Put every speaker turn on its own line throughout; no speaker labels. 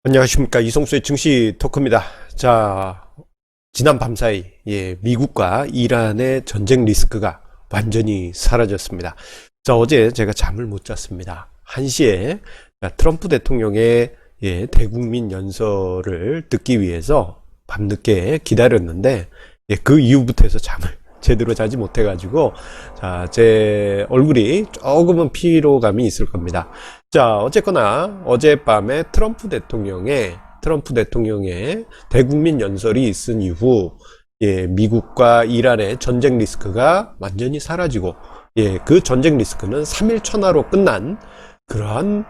안녕하십니까, 이성수의 증시 토크입니다. 자, 지난 밤사이 미국과 이란의 전쟁 리스크가 완전히 사라졌습니다. 자, 어제 제가 잠을 못 잤습니다. 1시에 트럼프 대통령의 대국민 연설을 듣기 위해서 밤늦게 기다렸는데, 그 이후부터 해서 잠을 제대로 자지 못해가지고, 자, 제 얼굴이 조금은 피로감이 있을 겁니다. 자, 어쨌거나 어젯밤에 트럼프 대통령의 대국민 연설이 있은 이후, 미국과 이란의 전쟁 리스크가 완전히 사라지고, 그 전쟁 리스크는 3일 천하로 끝난 그러한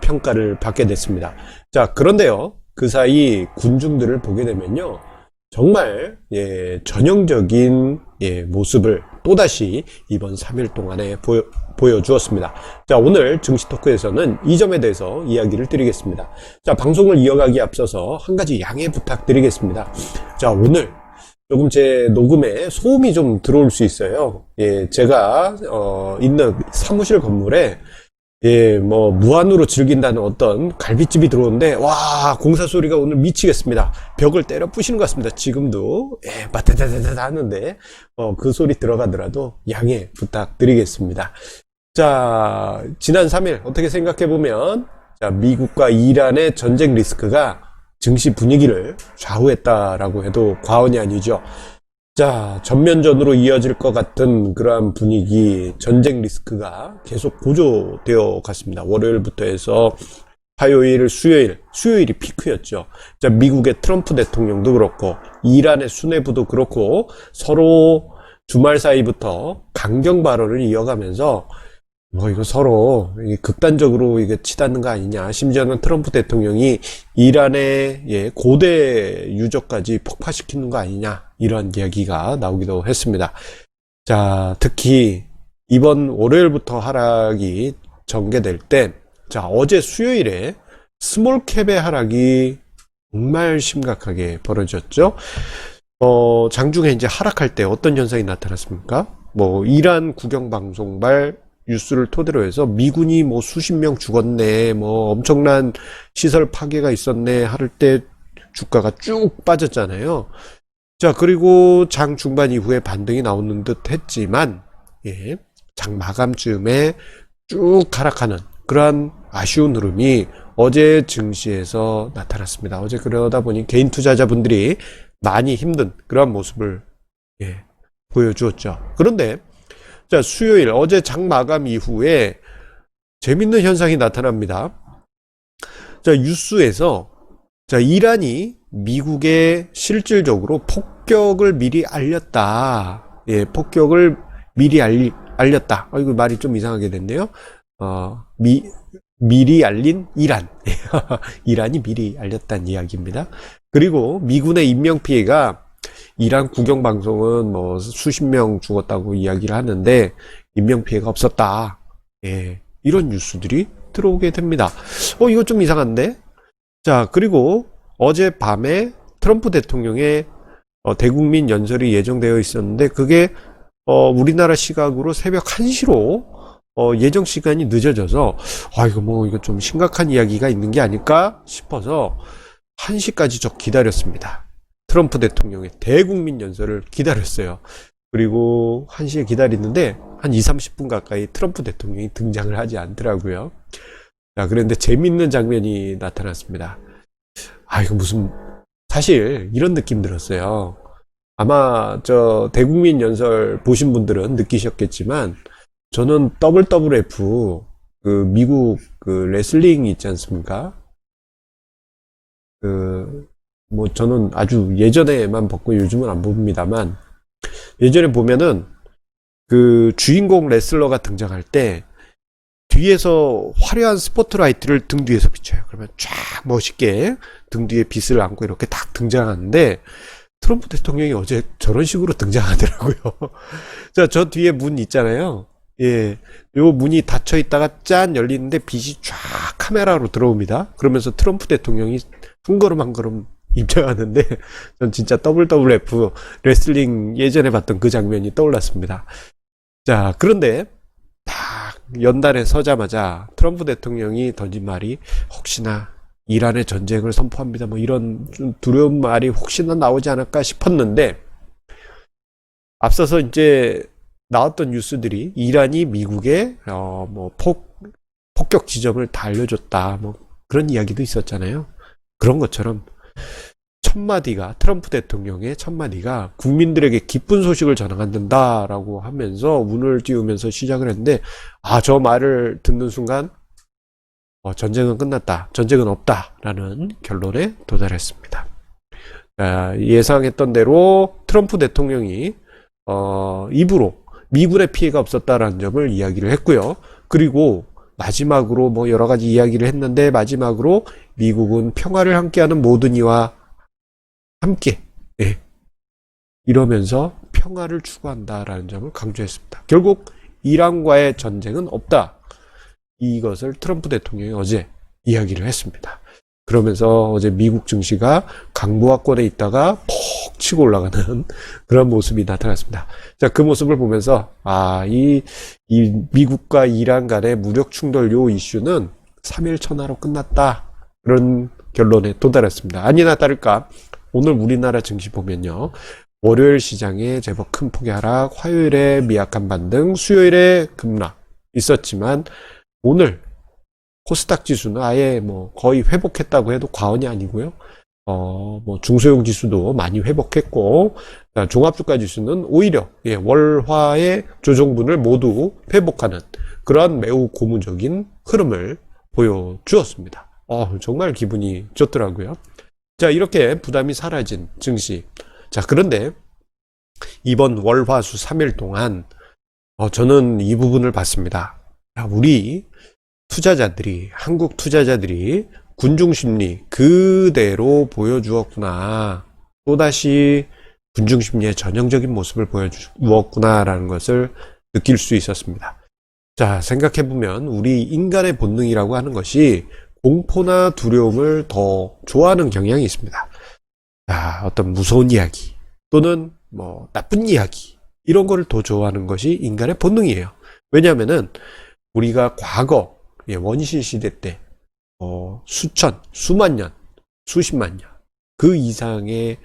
평가를 받게 됐습니다. 자, 그런데요, 그 사이 군중들을 보게 되면요, 정말 전형적인 모습을 또다시 이번 3일 동안에 보여주었습니다. 자, 오늘 증시 토크에서는 이 점에 대해서 이야기를 드리겠습니다. 자, 방송을 이어가기에 앞서서 한 가지 양해 부탁드리겠습니다. 자, 오늘 조금 제 녹음에 소음이 좀 들어올 수 있어요. 제가 있는 사무실 건물에 무한으로 즐긴다는 어떤 갈비집이 들어오는데, 와, 공사 소리가 오늘 미치겠습니다. 벽을 때려 부시는 것 같습니다. 지금도, 바타타타타 하는데, 그 소리 들어가더라도 양해 부탁드리겠습니다. 자, 지난 3일 어떻게 생각해보면, 자, 미국과 이란의 전쟁 리스크가 증시 분위기를 좌우했다라고 해도 과언이 아니죠. 자, 전면전으로 이어질 것 같은 그러한 분위기, 전쟁 리스크가 계속 고조되어 갔습니다. 월요일부터 해서 화요일, 수요일이 피크였죠. 자, 미국의 트럼프 대통령도 그렇고, 이란의 수뇌부도 그렇고, 서로 주말 사이부터 강경 발언을 이어가면서, 이거 서로 극단적으로 이게 치닫는 거 아니냐. 심지어는 트럼프 대통령이 이란의 고대 유적까지 폭파시키는 거 아니냐. 이런 이야기가 나오기도 했습니다. 자, 특히 이번 월요일부터 하락이 전개될 때, 자, 어제 수요일에 스몰캡의 하락이 정말 심각하게 벌어졌죠. 장중에 이제 하락할 때 어떤 현상이 나타났습니까? 이란 국영방송발 뉴스를 토대로 해서 미군이 수십 명 죽었네, 엄청난 시설 파괴가 있었네 할 때 주가가 쭉 빠졌잖아요. 자, 그리고 장 중반 이후에 반등이 나오는 듯 했지만, 장 마감쯤에 쭉 하락하는 그러한 아쉬운 흐름이 어제 증시에서 나타났습니다. 어제 그러다 보니 개인 투자자분들이 많이 힘든 그러한 모습을 보여주었죠. 그런데 자, 수요일 어제 장 마감 이후에 재밌는 현상이 나타납니다. 자, 뉴스에서 자, 이란이 미국에 실질적으로 폭격을 미리 알렸다. 폭격을 미리 알렸다. 이거 말이 좀 이상하게 됐네요. 미리 알린 이란. 이란이 미리 알렸다는 이야기입니다. 그리고 미군의 인명피해가 이란 국영방송은 수십 명 죽었다고 이야기를 하는데 인명피해가 없었다. 이런 뉴스들이 들어오게 됩니다. 이거 좀 이상한데? 자, 그리고 어젯밤에 트럼프 대통령의 대국민 연설이 예정되어 있었는데 그게 우리나라 시각으로 새벽 1시로 예정 시간이 늦어져서 이거 좀 심각한 이야기가 있는 게 아닐까 싶어서 1시까지 저 기다렸습니다. 트럼프 대통령의 대국민 연설을 기다렸어요. 그리고 1시에 기다리는데 한 20-30분 가까이 트럼프 대통령이 등장을 하지 않더라고요. 자, 그런데 재밌는 장면이 나타났습니다. 이거 사실 이런 느낌 들었어요. 아마 저 대국민 연설 보신 분들은 느끼셨겠지만 저는 WWF 미국 레슬링 있지 않습니까? 저는 아주 예전에만 봤고 요즘은 안 봅니다만, 예전에 보면은 주인공 레슬러가 등장할 때 뒤에서 화려한 스포트라이트를 등 뒤에서 비춰요. 그러면 쫙 멋있게 등 뒤에 빛을 안고 이렇게 딱 등장하는데 트럼프 대통령이 어제 저런 식으로 등장하더라고요. 자, 저 뒤에 문 있잖아요. 요 문이 닫혀 있다가 짠 열리는데 빛이 쫙 카메라로 들어옵니다. 그러면서 트럼프 대통령이 한 걸음 한 걸음 입장하는데 전 진짜 WWF 레슬링 예전에 봤던 그 장면이 떠올랐습니다. 자, 그런데 딱 연단에 서자마자 트럼프 대통령이 던진 말이 혹시나 이란의 전쟁을 선포합니다. 뭐 이런 좀 두려운 말이 혹시나 나오지 않을까 싶었는데, 앞서서 이제 나왔던 뉴스들이 이란이 미국에 뭐 폭격 지점을 다 알려줬다, 뭐 그런 이야기도 있었잖아요. 그런 것처럼 트럼프 대통령의 첫 마디가 국민들에게 기쁜 소식을 전한다라고 하면서 운을 띄우면서 시작을 했는데, 저 말을 듣는 순간 전쟁은 끝났다, 전쟁은 없다라는 결론에 도달했습니다. 예상했던 대로 트럼프 대통령이 입으로 미군의 피해가 없었다라는 점을 이야기를 했고요. 그리고 마지막으로 뭐 여러 가지 이야기를 했는데, 마지막으로 미국은 평화를 함께하는 모든 이와 함께, 이러면서 평화를 추구한다라는 점을 강조했습니다. 결국 이란과의 전쟁은 없다, 이것을 트럼프 대통령이 어제 이야기를 했습니다. 그러면서 어제 미국 증시가 강보합권에 있다가 퍽 치고 올라가는 그런 모습이 나타났습니다. 자, 그 모습을 보면서 이 미국과 이란 간의 무력 충돌 요 이슈는 3일 천하로 끝났다, 그런 결론에 도달했습니다. 아니나 다를까 오늘 우리나라 증시 보면요, 월요일 시장에 제법 큰 폭의 하락, 화요일에 미약한 반등, 수요일에 급락 있었지만, 오늘 코스닥 지수는 아예 뭐 거의 회복했다고 해도 과언이 아니고요. 뭐 중소형 지수도 많이 회복했고, 종합주가 지수는 오히려 월화의 조정분을 모두 회복하는 그러한 매우 고무적인 흐름을 보여주었습니다. 정말 기분이 좋더라고요. 자, 이렇게 부담이 사라진 증시. 자, 그런데 이번 월화수 3일 동안 저는 이 부분을 봤습니다. 우리 투자자들이, 한국 투자자들이 군중심리 그대로 보여주었구나, 또다시 군중심리의 전형적인 모습을 보여주었구나라는 것을 느낄 수 있었습니다. 자, 생각해보면 우리 인간의 본능이라고 하는 것이 공포나 두려움을 더 좋아하는 경향이 있습니다. 자, 어떤 무서운 이야기 또는 뭐 나쁜 이야기, 이런 거를 더 좋아하는 것이 인간의 본능이에요. 왜냐하면은 우리가 과거 원시 시대 때 수천, 수만 년, 수십만 년 그 이상의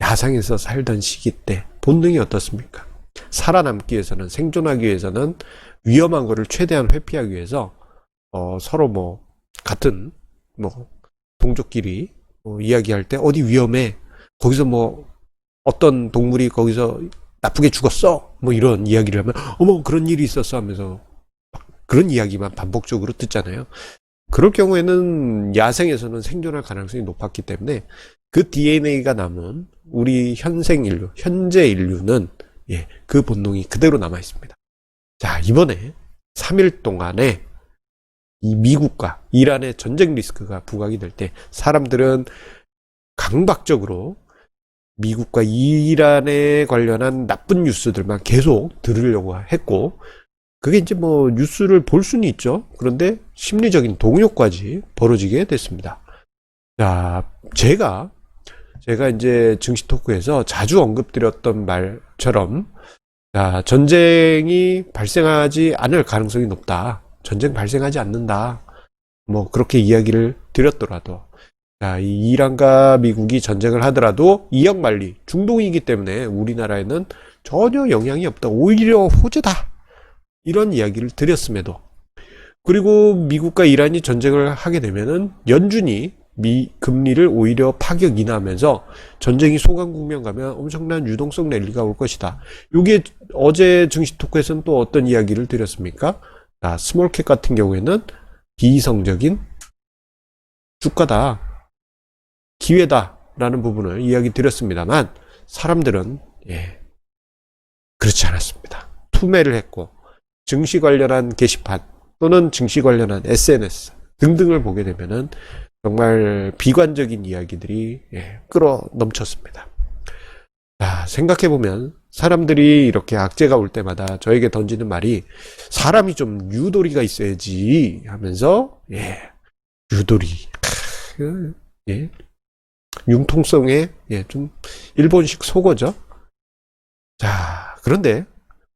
야상에서 살던 시기 때 본능이 어떻습니까? 살아남기 위해서는, 생존하기 위해서는 위험한 거를 최대한 회피하기 위해서 서로 뭐 같은 뭐 동족끼리 이야기할 때 어디 위험해, 거기서 뭐 어떤 동물이 거기서 나쁘게 죽었어, 뭐 이런 이야기를 하면 어머 그런 일이 있었어 하면서 그런 이야기만 반복적으로 듣잖아요. 그럴 경우에는 야생에서는 생존할 가능성이 높았기 때문에 그 DNA가 남은 우리 현재 인류는 그 본능이 그대로 남아 있습니다. 자, 이번에 3일 동안에 이 미국과 이란의 전쟁 리스크가 부각이 될 때 사람들은 강박적으로 미국과 이란에 관련한 나쁜 뉴스들만 계속 들으려고 했고, 그게 이제 뭐 뉴스를 볼 수는 있죠. 그런데 심리적인 동요까지 벌어지게 됐습니다. 자, 제가 이제 증시 토크에서 자주 언급드렸던 말처럼, 자, 전쟁이 발생하지 않을 가능성이 높다, 전쟁 발생하지 않는다, 뭐 그렇게 이야기를 드렸더라도, 자, 이 이란과 미국이 전쟁을 하더라도 이역만리 중동이기 때문에 우리나라에는 전혀 영향이 없다, 오히려 호재다, 이런 이야기를 드렸음에도, 그리고 미국과 이란이 전쟁을 하게 되면은 연준이 금리를 오히려 파격 인하하면서 전쟁이 소강 국면 가면 엄청난 유동성 랠리가 올 것이다. 이게 어제 증시 토크에서는 또 어떤 이야기를 드렸습니까? 스몰캡 같은 경우에는 비이성적인 주가다, 기회다 라는 부분을 이야기 드렸습니다만, 사람들은 그렇지 않았습니다. 투매를 했고, 증시 관련한 게시판 또는 증시 관련한 SNS 등등을 보게 되면은 정말 비관적인 이야기들이 끌어 넘쳤습니다. 자, 생각해보면 사람들이 이렇게 악재가 올 때마다 저에게 던지는 말이, 사람이 좀 유도리가 있어야지 하면서, 유도리, 융통성에 좀 일본식 속어죠. 자, 그런데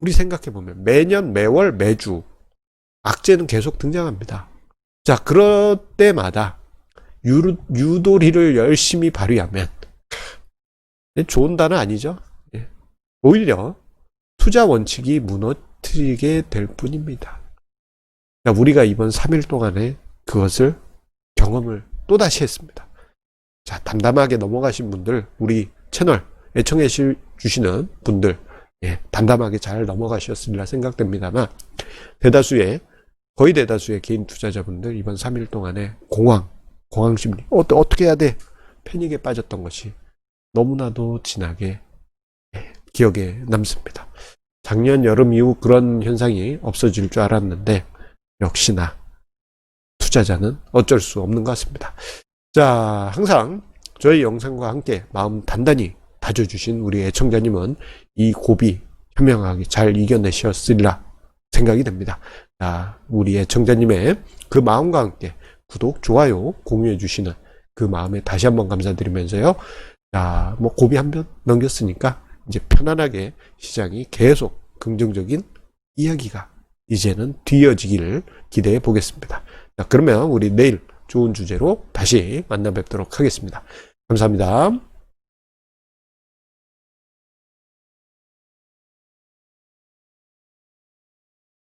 우리 생각해보면 매년, 매월, 매주 악재는 계속 등장합니다. 자, 그럴 때마다 유도리를 열심히 발휘하면, 좋은 단어 아니죠? 예. 오히려 투자 원칙이 무너뜨리게 될 뿐입니다. 자, 우리가 이번 3일 동안에 그것을 경험을 또다시 했습니다. 자, 담담하게 넘어가신 분들, 우리 채널 애청해 주시는 분들, 예, 담담하게 잘 넘어가셨으리라 생각됩니다만, 거의 대다수의 개인 투자자분들 이번 3일 동안에 공황 심리, 어떻게 해야 돼? 패닉에 빠졌던 것이 너무나도 진하게 기억에 남습니다. 작년 여름 이후 그런 현상이 없어질 줄 알았는데 역시나 투자자는 어쩔 수 없는 것 같습니다. 자, 항상 저희 영상과 함께 마음 단단히 다져주신 우리 애청자님은 이 고비 현명하게 잘 이겨내셨으리라 생각이 됩니다. 자, 우리 애청자님의 그 마음과 함께 구독, 좋아요, 공유해 주시는 그 마음에 다시 한번 감사드리면서요. 자, 뭐 고비 한 번 넘겼으니까 이제 편안하게 시장이 계속 긍정적인 이야기가 이제는 뒤어지기를 기대해 보겠습니다. 자, 그러면 우리 내일 좋은 주제로 다시 만나 뵙도록 하겠습니다. 감사합니다.